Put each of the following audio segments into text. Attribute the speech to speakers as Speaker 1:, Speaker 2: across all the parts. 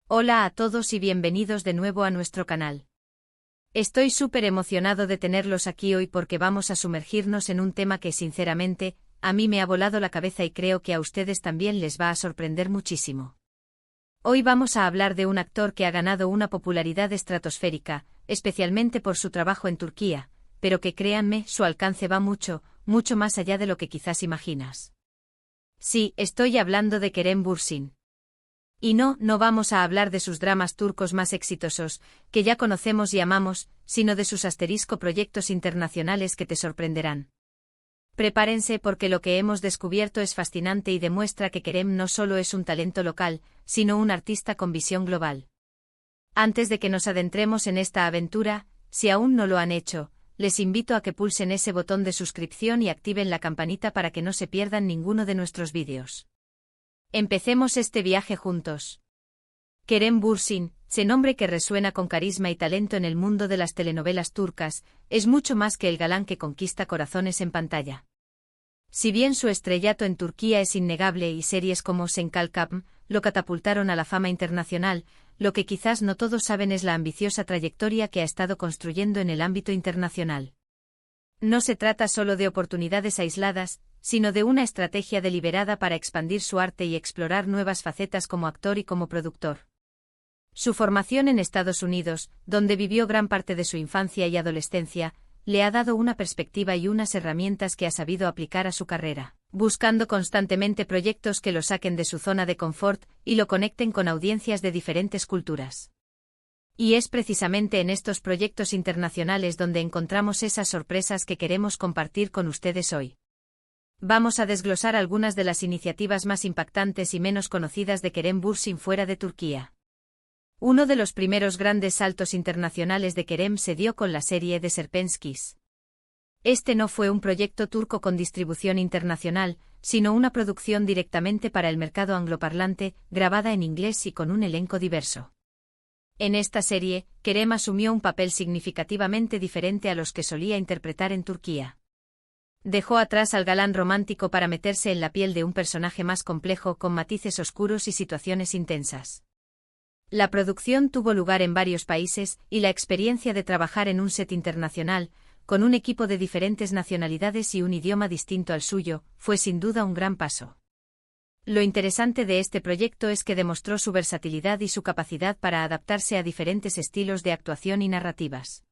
Speaker 1: Hola a todos y bienvenidos de nuevo a nuestro canal. Estoy súper emocionado de tenerlos aquí hoy porque vamos a sumergirnos en un tema que sinceramente, a mí me ha volado la cabeza y creo que a ustedes también les va a sorprender muchísimo. Hoy vamos a hablar de un actor que ha ganado una popularidad estratosférica, especialmente por su trabajo en Turquía, pero que créanme, su alcance va mucho, mucho más allá de lo que quizás imaginas. Sí, estoy hablando de Kerem Bürsin. Y no vamos a hablar de sus dramas turcos más exitosos, que ya conocemos y amamos, sino de sus asterisco proyectos internacionales que te sorprenderán. Prepárense porque lo que hemos descubierto es fascinante y demuestra que Kerem no solo es un talento local, sino un artista con visión global. Antes de que nos adentremos en esta aventura, si aún no lo han hecho, les invito a que pulsen ese botón de suscripción y activen la campanita para que no se pierdan ninguno de nuestros vídeos. Empecemos este viaje juntos. Kerem Bürsin, ese nombre que resuena con carisma y talento en el mundo de las telenovelas turcas, es mucho más que el galán que conquista corazones en pantalla. Si bien su estrellato en Turquía es innegable y series como Sen Kalkam lo catapultaron a la fama internacional, lo que quizás no todos saben es la ambiciosa trayectoria que ha estado construyendo en el ámbito internacional. No se trata solo de oportunidades aisladas, sino de una estrategia deliberada para expandir su arte y explorar nuevas facetas como actor y como productor. Su formación en Estados Unidos, donde vivió gran parte de su infancia y adolescencia, le ha dado una perspectiva y unas herramientas que ha sabido aplicar a su carrera, buscando constantemente proyectos que lo saquen de su zona de confort y lo conecten con audiencias de diferentes culturas. Y es precisamente en estos proyectos internacionales donde encontramos esas sorpresas que queremos compartir con ustedes hoy. Vamos a desglosar algunas de las iniciativas más impactantes y menos conocidas de Kerem Bürsin fuera de Turquía. Uno de los primeros grandes saltos internacionales de Kerem se dio con la serie de Serpenskis. Este no fue un proyecto turco con distribución internacional, sino una producción directamente para el mercado angloparlante, grabada en inglés y con un elenco diverso. En esta serie, Kerem asumió un papel significativamente diferente a los que solía interpretar en Turquía. Dejó atrás al galán romántico para meterse en la piel de un personaje más complejo con matices oscuros y situaciones intensas. La producción tuvo lugar en varios países y la experiencia de trabajar en un set internacional, con un equipo de diferentes nacionalidades y un idioma distinto al suyo, fue sin duda un gran paso. Lo interesante de este proyecto es que demostró su versatilidad y su capacidad para adaptarse a diferentes estilos de actuación y narrativas.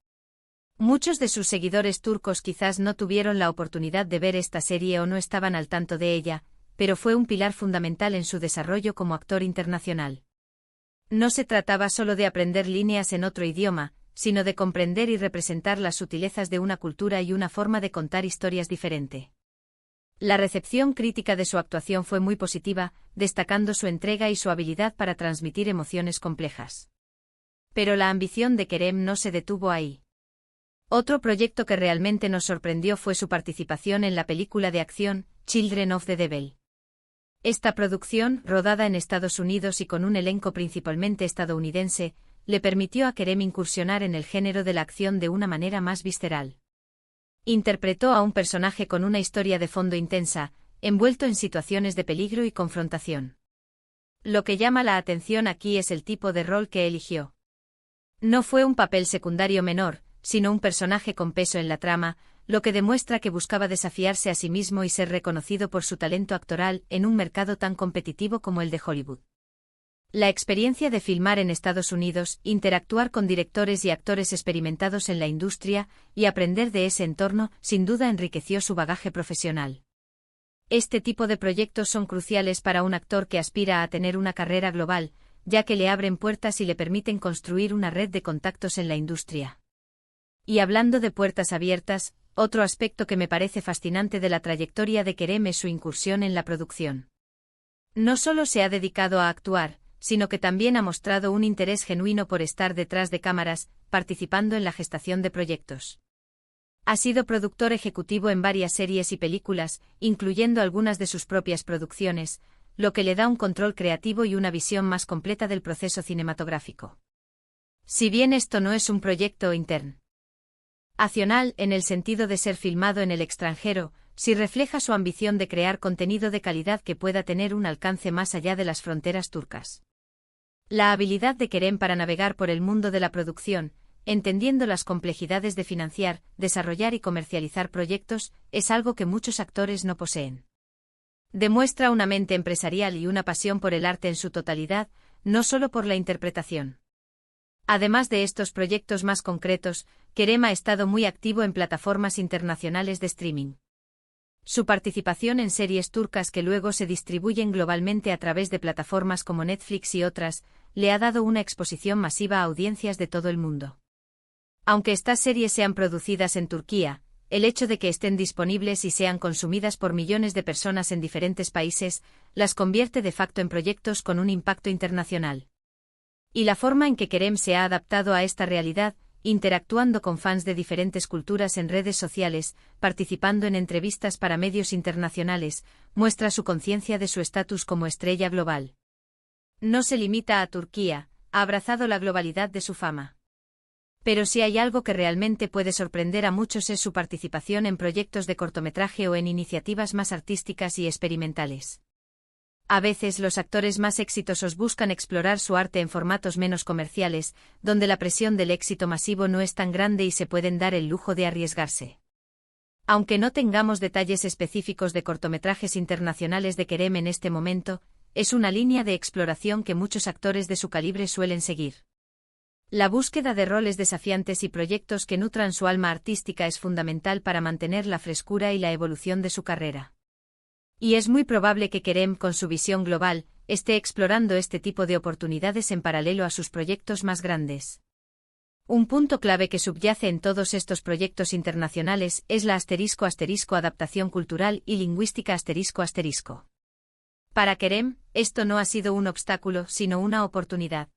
Speaker 1: Muchos de sus seguidores turcos quizás no tuvieron la oportunidad de ver esta serie o no estaban al tanto de ella, pero fue un pilar fundamental en su desarrollo como actor internacional. No se trataba solo de aprender líneas en otro idioma, sino de comprender y representar las sutilezas de una cultura y una forma de contar historias diferente. La recepción crítica de su actuación fue muy positiva, destacando su entrega y su habilidad para transmitir emociones complejas. Pero la ambición de Kerem no se detuvo ahí. Otro proyecto que realmente nos sorprendió fue su participación en la película de acción, Children of the Devil. Esta producción, rodada en Estados Unidos y con un elenco principalmente estadounidense, le permitió a Kerem incursionar en el género de la acción de una manera más visceral. Interpretó a un personaje con una historia de fondo intensa, envuelto en situaciones de peligro y confrontación. Lo que llama la atención aquí es el tipo de rol que eligió. No fue un papel secundario menor, sino un personaje con peso en la trama, lo que demuestra que buscaba desafiarse a sí mismo y ser reconocido por su talento actoral en un mercado tan competitivo como el de Hollywood. La experiencia de filmar en Estados Unidos, interactuar con directores y actores experimentados en la industria y aprender de ese entorno, sin duda enriqueció su bagaje profesional. Este tipo de proyectos son cruciales para un actor que aspira a tener una carrera global, ya que le abren puertas y le permiten construir una red de contactos en la industria. Y hablando de puertas abiertas, otro aspecto que me parece fascinante de la trayectoria de Kerem es su incursión en la producción. No solo se ha dedicado a actuar, sino que también ha mostrado un interés genuino por estar detrás de cámaras, participando en la gestación de proyectos. Ha sido productor ejecutivo en varias series y películas, incluyendo algunas de sus propias producciones, lo que le da un control creativo y una visión más completa del proceso cinematográfico. Si bien esto no es un proyecto internacional en el sentido de ser filmado en el extranjero, sí refleja su ambición de crear contenido de calidad que pueda tener un alcance más allá de las fronteras turcas. La habilidad de Kerem para navegar por el mundo de la producción, entendiendo las complejidades de financiar, desarrollar y comercializar proyectos, es algo que muchos actores no poseen. Demuestra una mente empresarial y una pasión por el arte en su totalidad, no solo por la interpretación. Además de estos proyectos más concretos, Kerem ha estado muy activo en plataformas internacionales de streaming. Su participación en series turcas que luego se distribuyen globalmente a través de plataformas como Netflix y otras, le ha dado una exposición masiva a audiencias de todo el mundo. Aunque estas series sean producidas en Turquía, el hecho de que estén disponibles y sean consumidas por millones de personas en diferentes países, las convierte de facto en proyectos con un impacto internacional. Y la forma en que Kerem se ha adaptado a esta realidad, interactuando con fans de diferentes culturas en redes sociales, participando en entrevistas para medios internacionales, muestra su conciencia de su estatus como estrella global. No se limita a Turquía, ha abrazado la globalidad de su fama. Pero si hay algo que realmente puede sorprender a muchos es su participación en proyectos de cortometraje o en iniciativas más artísticas y experimentales. A veces los actores más exitosos buscan explorar su arte en formatos menos comerciales, donde la presión del éxito masivo no es tan grande y se pueden dar el lujo de arriesgarse. Aunque no tengamos detalles específicos de cortometrajes internacionales de Kerem en este momento, es una línea de exploración que muchos actores de su calibre suelen seguir. La búsqueda de roles desafiantes y proyectos que nutran su alma artística es fundamental para mantener la frescura y la evolución de su carrera. Y es muy probable que Kerem, con su visión global, esté explorando este tipo de oportunidades en paralelo a sus proyectos más grandes. Un punto clave que subyace en todos estos proyectos internacionales es la ** adaptación cultural y lingüística ***. Para Kerem, esto no ha sido un obstáculo, sino una oportunidad.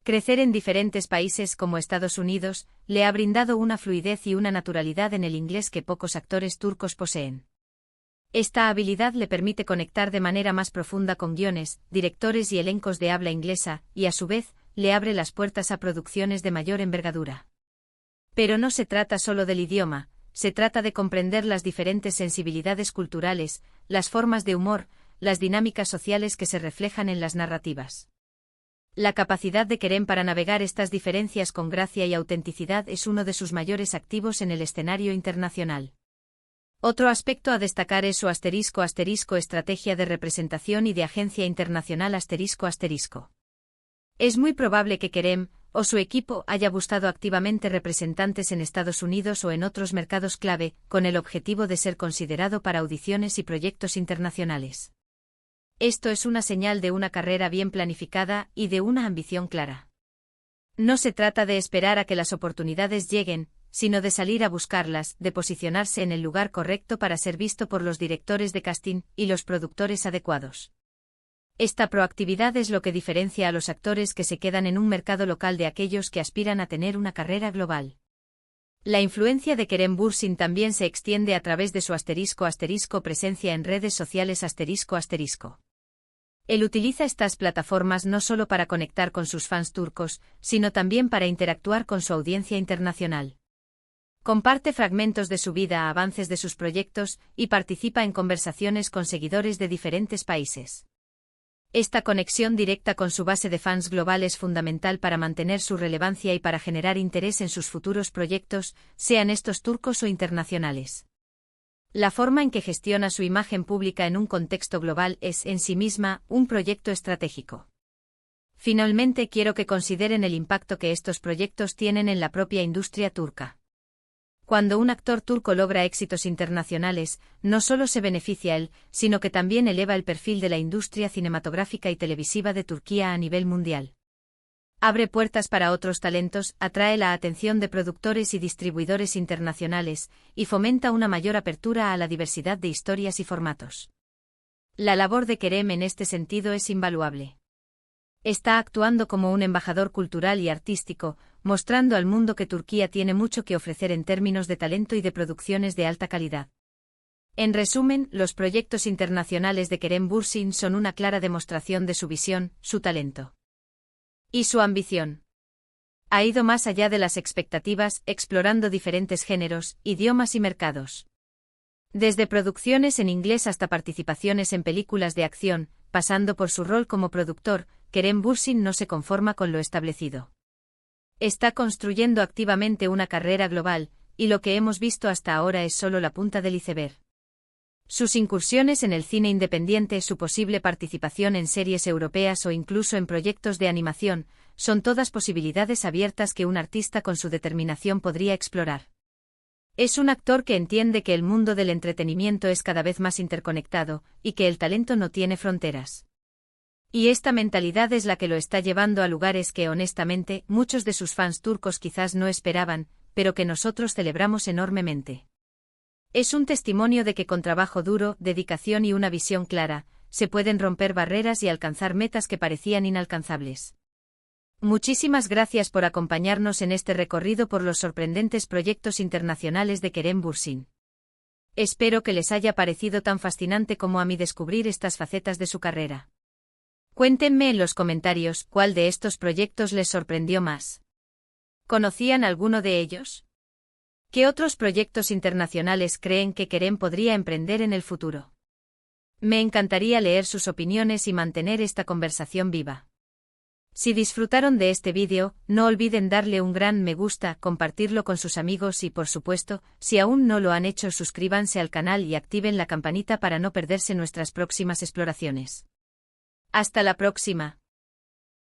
Speaker 1: Crecer en diferentes países como Estados Unidos le ha brindado una fluidez y una naturalidad en el inglés que pocos actores turcos poseen. Esta habilidad le permite conectar de manera más profunda con guiones, directores y elencos de habla inglesa, y a su vez, le abre las puertas a producciones de mayor envergadura. Pero no se trata solo del idioma, se trata de comprender las diferentes sensibilidades culturales, las formas de humor, las dinámicas sociales que se reflejan en las narrativas. La capacidad de Kerem para navegar estas diferencias con gracia y autenticidad es uno de sus mayores activos en el escenario internacional. Otro aspecto a destacar es su *** estrategia de representación y de agencia internacional ***. Es muy probable que Kerem, o su equipo, haya buscado activamente representantes en Estados Unidos o en otros mercados clave, con el objetivo de ser considerado para audiciones y proyectos internacionales. Esto es una señal de una carrera bien planificada y de una ambición clara. No se trata de esperar a que las oportunidades lleguen, sino de salir a buscarlas, de posicionarse en el lugar correcto para ser visto por los directores de casting y los productores adecuados. Esta proactividad es lo que diferencia a los actores que se quedan en un mercado local de aquellos que aspiran a tener una carrera global. La influencia de Kerem Bürsin también se extiende a través de su ** presencia en redes sociales ***. Él utiliza estas plataformas no solo para conectar con sus fans turcos, sino también para interactuar con su audiencia internacional. Comparte fragmentos de su vida, avances de sus proyectos, y participa en conversaciones con seguidores de diferentes países. Esta conexión directa con su base de fans global es fundamental para mantener su relevancia y para generar interés en sus futuros proyectos, sean estos turcos o internacionales. La forma en que gestiona su imagen pública en un contexto global es, en sí misma, un proyecto estratégico. Finalmente, quiero que consideren el impacto que estos proyectos tienen en la propia industria turca. Cuando un actor turco logra éxitos internacionales, no solo se beneficia él, sino que también eleva el perfil de la industria cinematográfica y televisiva de Turquía a nivel mundial. Abre puertas para otros talentos, atrae la atención de productores y distribuidores internacionales, y fomenta una mayor apertura a la diversidad de historias y formatos. La labor de Kerem en este sentido es invaluable. Está actuando como un embajador cultural y artístico, mostrando al mundo que Turquía tiene mucho que ofrecer en términos de talento y de producciones de alta calidad. En resumen, los proyectos internacionales de Kerem Bürsin son una clara demostración de su visión, su talento y su ambición. Ha ido más allá de las expectativas, explorando diferentes géneros, idiomas y mercados. Desde producciones en inglés hasta participaciones en películas de acción, pasando por su rol como productor, Kerem Bürsin no se conforma con lo establecido. Está construyendo activamente una carrera global, y lo que hemos visto hasta ahora es solo la punta del iceberg. Sus incursiones en el cine independiente, su posible participación en series europeas o incluso en proyectos de animación, son todas posibilidades abiertas que un artista con su determinación podría explorar. Es un actor que entiende que el mundo del entretenimiento es cada vez más interconectado, y que el talento no tiene fronteras. Y esta mentalidad es la que lo está llevando a lugares que honestamente muchos de sus fans turcos quizás no esperaban, pero que nosotros celebramos enormemente. Es un testimonio de que con trabajo duro, dedicación y una visión clara, se pueden romper barreras y alcanzar metas que parecían inalcanzables. Muchísimas gracias por acompañarnos en este recorrido por los sorprendentes proyectos internacionales de Kerem Bürsin. Espero que les haya parecido tan fascinante como a mí descubrir estas facetas de su carrera. Cuéntenme en los comentarios cuál de estos proyectos les sorprendió más. ¿Conocían alguno de ellos? ¿Qué otros proyectos internacionales creen que Kerem podría emprender en el futuro? Me encantaría leer sus opiniones y mantener esta conversación viva. Si disfrutaron de este vídeo, no olviden darle un gran me gusta, compartirlo con sus amigos y por supuesto, si aún no lo han hecho, suscríbanse al canal y activen la campanita para no perderse nuestras próximas exploraciones. Hasta la próxima.